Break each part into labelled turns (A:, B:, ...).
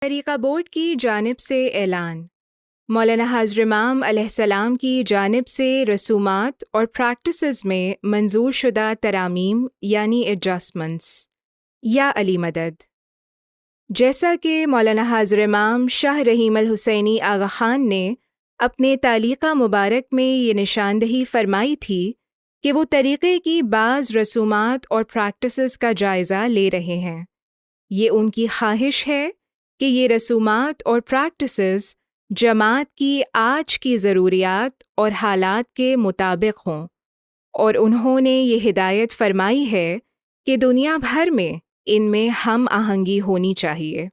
A: طریقہ بورڈ کی جانب سے اعلان۔ مولانا حضرت امام علیہ السلام کی جانب سے رسومات اور پریکٹسز میں منظور شدہ ترامیم یعنی ایڈجسٹمنٹس یا علی مدد۔ جیسا کہ مولانا حضرت امام شاہ رحیم الحسینی آغا خان نے اپنے تعلیقہ مبارک میں یہ نشاندہی فرمائی تھی کہ وہ طریقے کی بعض رسومات اور پریکٹسز کا جائزہ لے رہے ہیں۔ یہ ان کی خواہش ہے کہ یہ رسومات اور پریکٹسز جماعت کی آج کی ضروریات اور حالات کے مطابق ہوں، اور انہوں نے یہ ہدایت فرمائی ہے کہ دنیا بھر میں ان میں ہم آہنگی ہونی چاہیے۔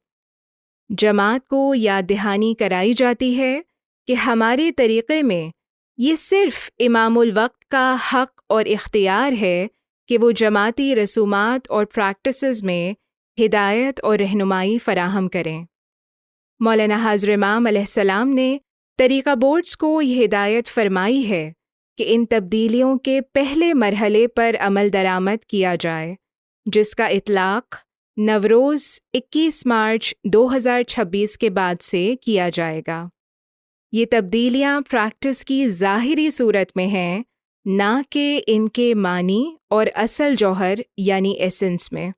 A: جماعت کو یاد دہانی کرائی جاتی ہے کہ ہمارے طریقے میں یہ صرف امام الوقت کا حق اور اختیار ہے کہ وہ جماعتی رسومات اور پریکٹسز میں ہدایت اور رہنمائی فراہم کریں۔ مولانا حضرت امام علیہ السلام نے طریقہ بورڈز کو یہ ہدایت فرمائی ہے کہ ان تبدیلیوں کے پہلے مرحلے پر عمل درآمد کیا جائے، جس کا اطلاق نوروز 21 مارچ 2026 کے بعد سے کیا جائے گا۔ یہ تبدیلیاں پریکٹس کی ظاہری صورت میں ہیں، نہ کہ ان کے معنی اور اصل جوہر یعنی ایسنس میں۔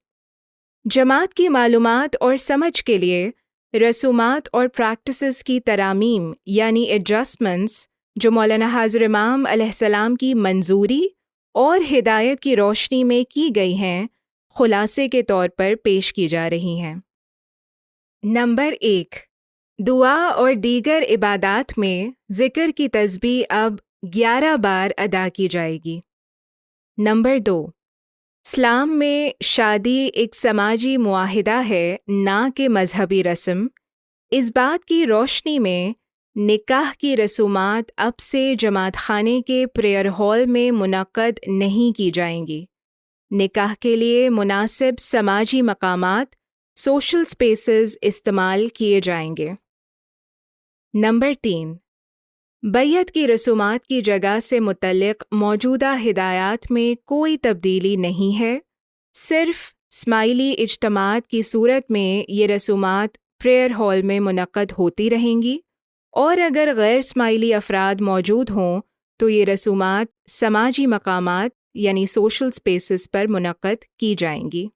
A: جماعت کی معلومات اور سمجھ کے لیے رسومات اور پریکٹسز کی ترامیم یعنی ایڈجسٹمنٹس جو مولانا حضرت امام علیہ السلام کی منظوری اور ہدایت کی روشنی میں کی گئی ہیں، خلاصے کے طور پر پیش کی جا رہی ہیں۔ نمبر 1، دعا اور دیگر عبادات میں ذکر کی تسبیح اب 11 بار ادا کی جائے گی۔ نمبر 2، اسلام میں شادی ایک سماجی معاہدہ ہے نہ کہ مذہبی رسم۔ اس بات کی روشنی میں نکاح کی رسومات اب سے جماعت خانے کے پریئر ہال میں منعقد نہیں کی جائیں گی۔ نکاح کے لیے مناسب سماجی مقامات سوشل سپیسز استعمال کیے جائیں گے۔ نمبر 3، بیعت کی رسومات کی جگہ سے متعلق موجودہ ہدایات میں کوئی تبدیلی نہیں ہے، صرف اسماعیلی اجتماعات کی صورت میں یہ رسومات پریئر ہال میں منعقد ہوتی رہیں گی، اور اگر غیر اسماعیلی افراد موجود ہوں تو یہ رسومات سماجی مقامات یعنی سوشل سپیسز پر منعقد کی جائیں گی۔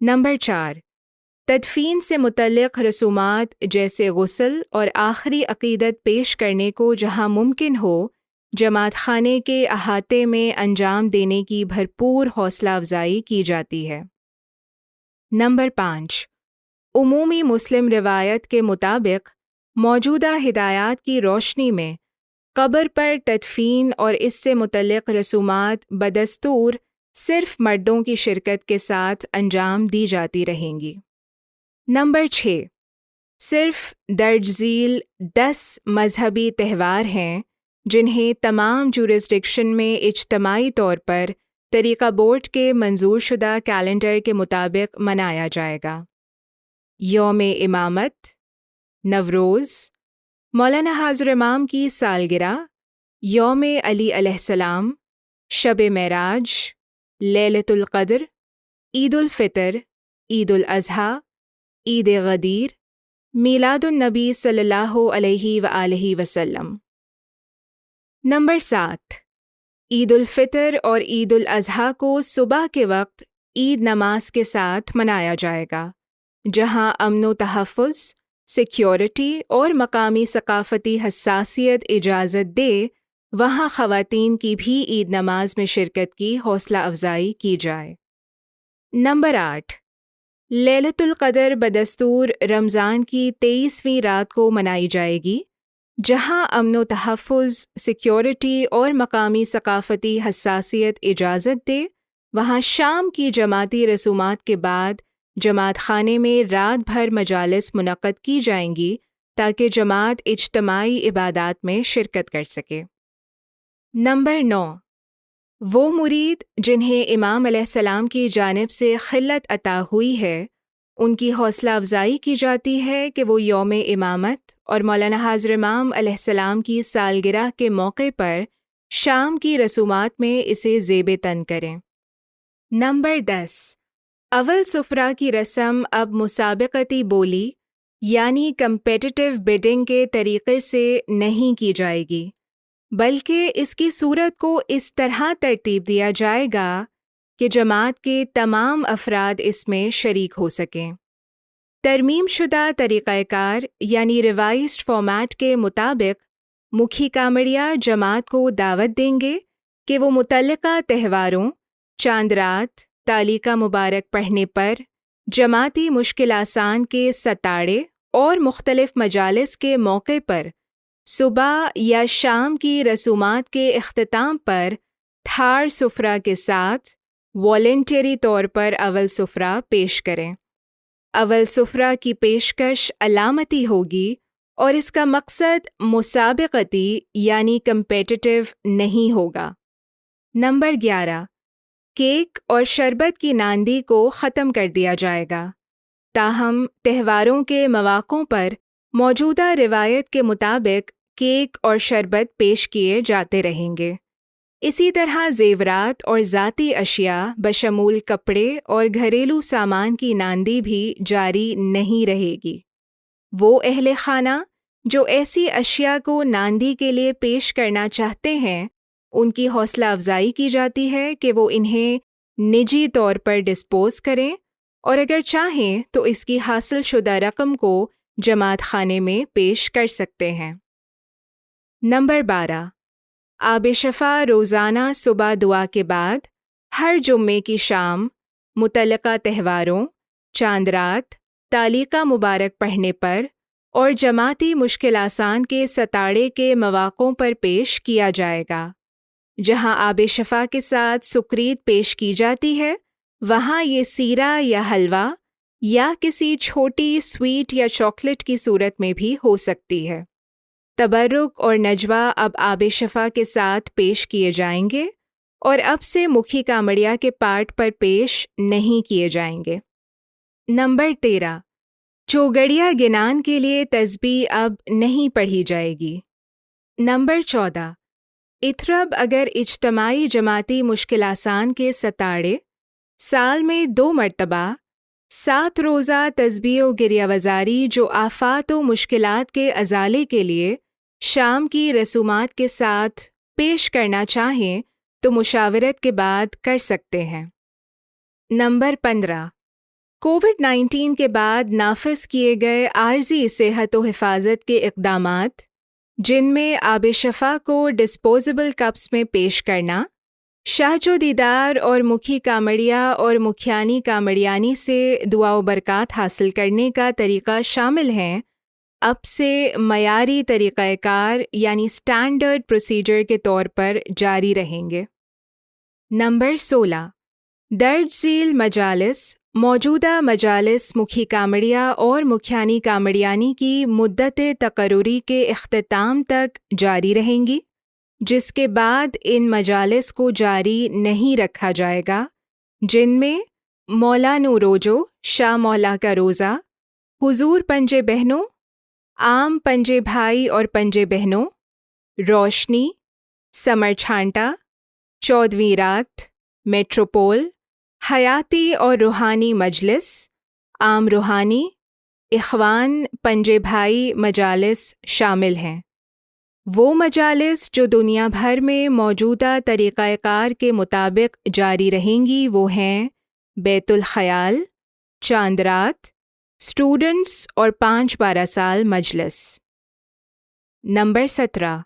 A: نمبر 4، تدفین سے متعلق رسومات جیسے غسل اور آخری عقیدت پیش کرنے کو جہاں ممکن ہو جماعت خانے کے احاطے میں انجام دینے کی بھرپور حوصلہ افزائی کی جاتی ہے۔ نمبر 5، عمومی مسلم روایت کے مطابق موجودہ ہدایات کی روشنی میں قبر پر تدفین اور اس سے متعلق رسومات بدستور صرف مردوں کی شرکت کے ساتھ انجام دی جاتی رہیں گی۔ نمبر 6، صرف درج ذیل 10 مذہبی تہوار ہیں جنہیں تمام جورسڈکشن میں اجتماعی طور پر طریقہ بورڈ کے منظور شدہ کیلنڈر کے مطابق منایا جائے گا۔ یوم امامت، نوروز، مولانا حضرت امام کی سالگرہ، یوم علی علیہ السلام، شب معراج، لیلۃ القدر، عید الفطر، عید الاضحیٰ، عید غدیر، میلاد النبی صلی اللہ علیہ وآلہ وسلم۔ نمبر 7، عید الفطر اور عید الاضحیٰ کو صبح کے وقت عید نماز کے ساتھ منایا جائے گا، جہاں امن و تحفظ، سیکیورٹی اور مقامی ثقافتی حساسیت اجازت دے، وہاں خواتین کی بھی عید نماز میں شرکت کی حوصلہ افزائی کی جائے۔ نمبر 8، لیلۃ القدر بدستور رمضان کی 23ویں رات کو منائی جائے گی، جہاں امن و تحفظ، سیکیورٹی اور مقامی ثقافتی حساسیت اجازت دے، وہاں شام کی جماعتی رسومات کے بعد جماعت خانے میں رات بھر مجالس منعقد کی جائیں گی تاکہ جماعت اجتماعی عبادات میں شرکت کر سکے۔ نمبر 9، وہ مرید جنہیں امام علیہ السلام کی جانب سے خلت عطا ہوئی ہے، ان کی حوصلہ افزائی کی جاتی ہے کہ وہ یوم امامت اور مولانا حضرت امام علیہ السلام کی سالگرہ کے موقع پر شام کی رسومات میں اسے زیب تن کریں۔ نمبر 10، اول سفرہ کی رسم اب مسابقتی بولی یعنی کمپیٹیٹیو بڈنگ کے طریقے سے نہیں کی جائے گی، بلکہ اس کی صورت کو اس طرح ترتیب دیا جائے گا کہ جماعت کے تمام افراد اس میں شریک ہو سکیں۔ ترمیم شدہ طریقہ کار یعنی ریوائزڈ فارمیٹ کے مطابق مکھی کامڑیا جماعت کو دعوت دیں گے کہ وہ متعلقہ تہواروں، چاند رات، تالیکہ مبارک پڑھنے پر، جماعتی مشکل آسان کے ستاڑے اور مختلف مجالس کے موقع پر صبح یا شام کی رسومات کے اختتام پر تھاڑ سفرہ کے ساتھ والنٹری طور پر اول سفرہ پیش کریں۔ اول سفرہ کی پیشکش علامتی ہوگی اور اس کا مقصد مسابقتی یعنی کمپیٹیٹیو نہیں ہوگا۔ نمبر 11، کیک اور شربت کی ناندی کو ختم کر دیا جائے گا، تاہم تہواروں کے مواقعوں پر موجودہ روایت کے مطابق کیک اور شربت پیش کیے جاتے رہیں گے۔ اسی طرح زیورات اور ذاتی اشیاء بشمول کپڑے اور گھریلو سامان کی ناندی بھی جاری نہیں رہے گی۔ وہ اہل خانہ جو ایسی اشیاء کو ناندی کے لیے پیش کرنا چاہتے ہیں، ان کی حوصلہ افزائی کی جاتی ہے کہ وہ انہیں نجی طور پر ڈسپوز کریں اور اگر چاہیں تو اس کی حاصل شدہ رقم کو جماعت خانے میں پیش کر سکتے ہیں۔ نمبر 12، آب شفا روزانہ صبح دعا کے بعد ہر جمعے کی شام متعلقہ تہواروں، چاند رات، تالیکہ مبارک پڑھنے پر اور جماعتی مشکل آسان کے ستاڑے کے مواقعوں پر پیش کیا جائے گا۔ جہاں آب شفا کے ساتھ سکریت پیش کی جاتی ہے، وہاں یہ سیرہ یا حلوہ یا کسی چھوٹی سویٹ یا چاکلیٹ کی صورت میں بھی ہو سکتی ہے۔ تبرک اور نجوہ اب آب شفا کے ساتھ پیش کیے جائیں گے اور اب سے مکھی کامڑیا کے پارٹ پر پیش نہیں کیے جائیں گے۔ نمبر 13، چوگڑیا گنان کے لیے تسبیح اب نہیں پڑھی جائے گی۔ نمبر 14، اترب اگر اجتماعی جماعتی مشکل آسان کے ستاڑے سال میں 2 مرتبہ 7 روزہ تسبیح و گریہ وزاری جو آفات و مشکلات کے ازالے کے لیے شام کی رسومات کے ساتھ پیش کرنا چاہیں تو مشاورت کے بعد کر سکتے ہیں۔ نمبر 15، کووڈ-19 کے بعد نافذ کیے گئے عارضی صحت و حفاظت کے اقدامات، جن میں آب شفا کو ڈسپوزیبل کپس میں پیش کرنا، شاہج و دیدار اور مکھی کامڑیا اور مکھیانی کامڑیانی سے دعا و برکات حاصل کرنے کا طریقہ شامل ہیں، اب سے معیاری طریقہ کار یعنی سٹینڈرڈ پروسیجر کے طور پر جاری رہیں گے۔ نمبر 16، درج ذیل مجالس موجودہ مجالس مکھی کامڑیا اور مکھیانی کامڑیانی کی مدت تقرری کے اختتام تک جاری رہیں گی، جس کے بعد ان مجالس کو جاری نہیں رکھا جائے گا، جن میں مولا نوروجو شاہ مولا کا روزہ، حضور پنجے بہنوں، عام پنجے بھائی اور پنجے بہنوں، روشنی، سمر چھانٹا، 14ویں رات، میٹروپول، حیاتی اور روحانی مجلس، عام روحانی، اخوان پنجے بھائی مجالس شامل ہیں۔ وہ مجالس جو دنیا بھر میں موجودہ طریقہ کار کے مطابق جاری رہیں گی وہ ہیں بیت الخیال، چاند رات، اسٹوڈنٹس اور 5-12 سال مجلس۔ نمبر 17،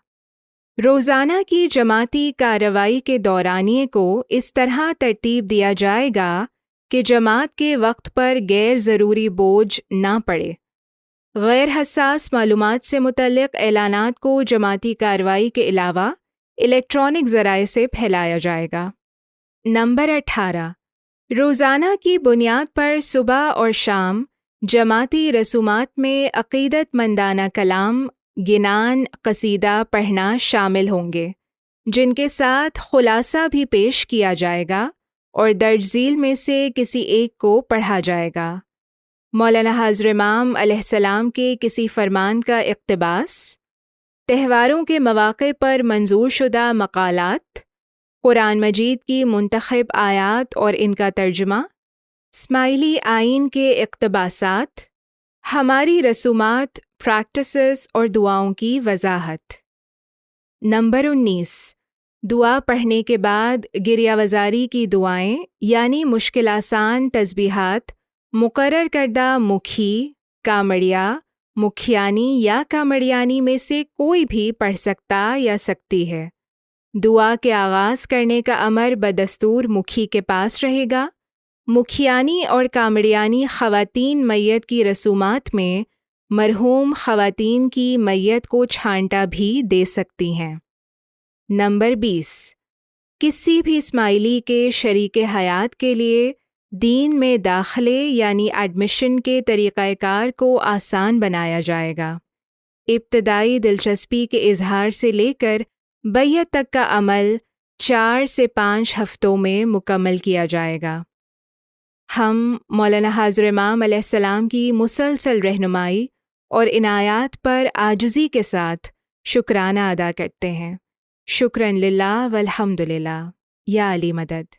A: روزانہ کی جماعتی کارروائی کے دورانیے کو اس طرح ترتیب دیا جائے گا کہ جماعت کے وقت پر غیر ضروری بوجھ نہ پڑے۔ غیر حساس معلومات سے متعلق اعلانات کو جماعتی کارروائی کے علاوہ الیکٹرانک ذرائع سے پھیلایا جائے گا۔ نمبر 18، روزانہ کی بنیاد پر صبح اور شام جماعتی رسومات میں عقیدت مندانہ کلام، گنان، قصیدہ پڑھنا شامل ہوں گے، جن کے ساتھ خلاصہ بھی پیش کیا جائے گا اور درج ذیل میں سے کسی ایک کو پڑھا جائے گا۔ مولانا حاضر امام علیہ السلام کے کسی فرمان کا اقتباس، تہواروں کے مواقع پر منظور شدہ مقالات، قرآن مجید کی منتخب آیات اور ان کا ترجمہ، اسماعیلی آئین کے اقتباسات، ہماری رسومات، پریکٹسز اور دعاؤں کی وضاحت۔ نمبر 19، دعا پڑھنے کے بعد گریہ وزاری کی دعائیں یعنی مشکل آسان تسبیحات مقرر کردہ مکھی، کامڑیا، مکھیانی یا کامڑیانی میں سے کوئی بھی پڑھ سکتا یا سکتی ہے۔ دعا کے آغاز کرنے کا امر بدستور مکھی کے پاس رہے گا۔ مکھیانی اور کامڑیانی خواتین میت کی رسومات میں مرحوم خواتین کی میت کو چھانٹا بھی دے سکتی ہیں۔ نمبر 20، کسی بھی اسماعیلی کے شریک حیات کے لیے دین میں داخلے یعنی ایڈمیشن کے طریقہ کار کو آسان بنایا جائے گا۔ ابتدائی دلچسپی کے اظہار سے لے کر بیعت تک کا عمل 4 سے 5 ہفتوں میں مکمل کیا جائے گا۔ ہم مولانا حاضر امام علیہ السلام کی مسلسل رہنمائی اور عنایات پر عاجزی کے ساتھ شکرانہ ادا کرتے ہیں۔ شکراً للہ والحمد للہ، یا علی مدد۔